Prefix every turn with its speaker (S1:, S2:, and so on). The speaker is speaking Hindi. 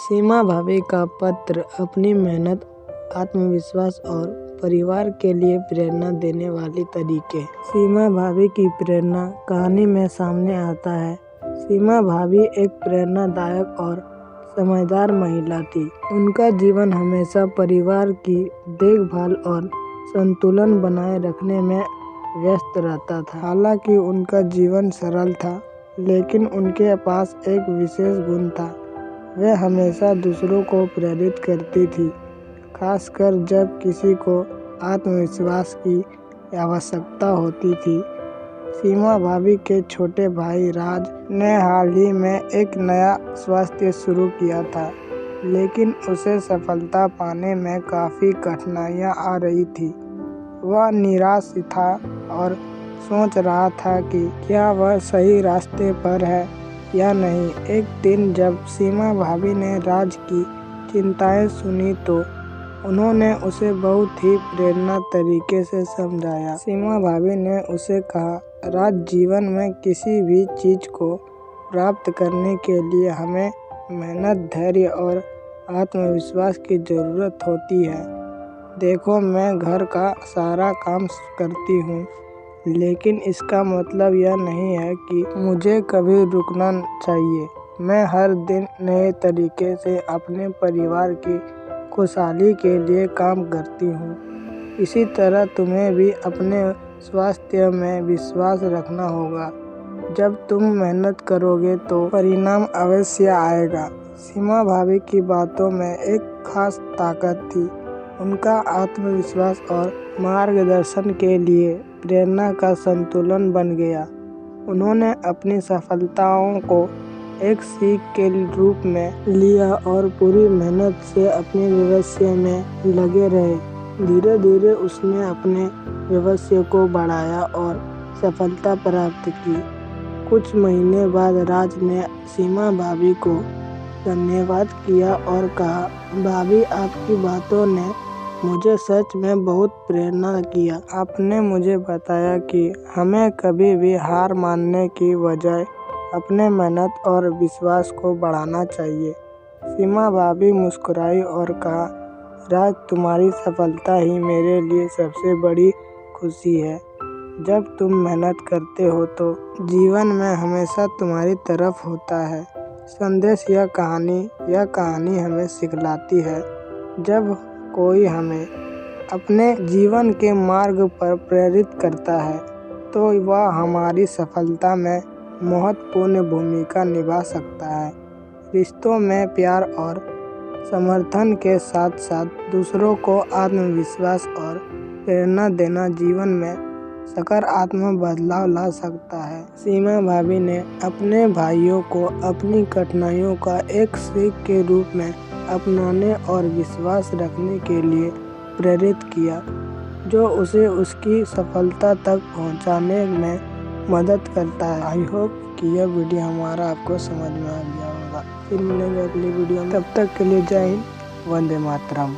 S1: सीमा भाभी का पत्र अपनी मेहनत, आत्मविश्वास और परिवार के लिए प्रेरणा देने वाली तरीके। सीमा भाभी की प्रेरणा कहानी में सामने आता है। सीमा भाभी एक प्रेरणादायक और समझदार महिला थी। उनका जीवन हमेशा परिवार की देखभाल और संतुलन बनाए रखने में व्यस्त रहता था। हालांकि उनका जीवन सरल था, लेकिन उनके पास एक विशेष गुण था। वह हमेशा दूसरों को प्रेरित करती थी, खासकर जब किसी को आत्मविश्वास की आवश्यकता होती थी। सीमा भाभी के छोटे भाई राज ने हाल ही में एक नया स्वास्थ्य शुरू किया था, लेकिन उसे सफलता पाने में काफ़ी कठिनाइयां आ रही थी। वह निराश था और सोच रहा था कि क्या वह सही रास्ते पर है या नहीं। एक दिन जब सीमा भाभी ने राज की चिंताएं सुनी तो उन्होंने उसे बहुत ही प्रेरणादायक तरीके से समझाया। सीमा भाभी ने उसे कहा, राज, जीवन में किसी भी चीज़ को प्राप्त करने के लिए हमें मेहनत, धैर्य और आत्मविश्वास की ज़रूरत होती है। देखो, मैं घर का सारा काम करती हूँ, लेकिन इसका मतलब यह नहीं है कि मुझे कभी रुकना चाहिए। मैं हर दिन नए तरीके से अपने परिवार की खुशहाली के लिए काम करती हूँ। इसी तरह तुम्हें भी अपने स्वास्थ्य में विश्वास रखना होगा। जब तुम मेहनत करोगे तो परिणाम अवश्य आएगा। सीमा भाभी की बातों में एक खास ताकत थी। उनका आत्मविश्वास और मार्गदर्शन के लिए प्रेरणा का संतुलन बन गया। उन्होंने अपनी सफलताओं को एक सीख के रूप में लिया और पूरी मेहनत से अपने भविष्य में लगे रहे। धीरे धीरे उसने अपने भविष्य को बढ़ाया और सफलता प्राप्त की। कुछ महीने बाद राज ने सीमा भाभी को धन्यवाद किया और कहा, भाभी, आपकी बातों ने मुझे सच में बहुत प्रेरणा किया। आपने मुझे बताया कि हमें कभी भी हार मानने की बजाय अपने मेहनत और विश्वास को बढ़ाना चाहिए। सीमा भाभी मुस्कुराई और कहा, राज, तुम्हारी सफलता ही मेरे लिए सबसे बड़ी खुशी है। जब तुम मेहनत करते हो तो जीवन में हमेशा तुम्हारी तरफ होता है। संदेश यह कहानी हमें सिखलाती है, जब कोई हमें अपने जीवन के मार्ग पर प्रेरित करता है तो वह हमारी सफलता में महत्वपूर्ण भूमिका निभा सकता है। रिश्तों में प्यार और समर्थन के साथ साथ दूसरों को आत्मविश्वास और प्रेरणा देना जीवन में सकारात्मक बदलाव ला सकता है। सीमा भाभी ने अपने भाइयों को अपनी कठिनाइयों का एक सीख के रूप में अपनाने और विश्वास रखने के लिए प्रेरित किया, जो उसे उसकी सफलता तक पहुंचाने में मदद करता है। आई होप कि यह वीडियो हमारा आपको समझ में आ गया होगा। फिर मिलेंगे अगली वीडियो में। तब तक के लिए जय हिंद, वंदे मातरम।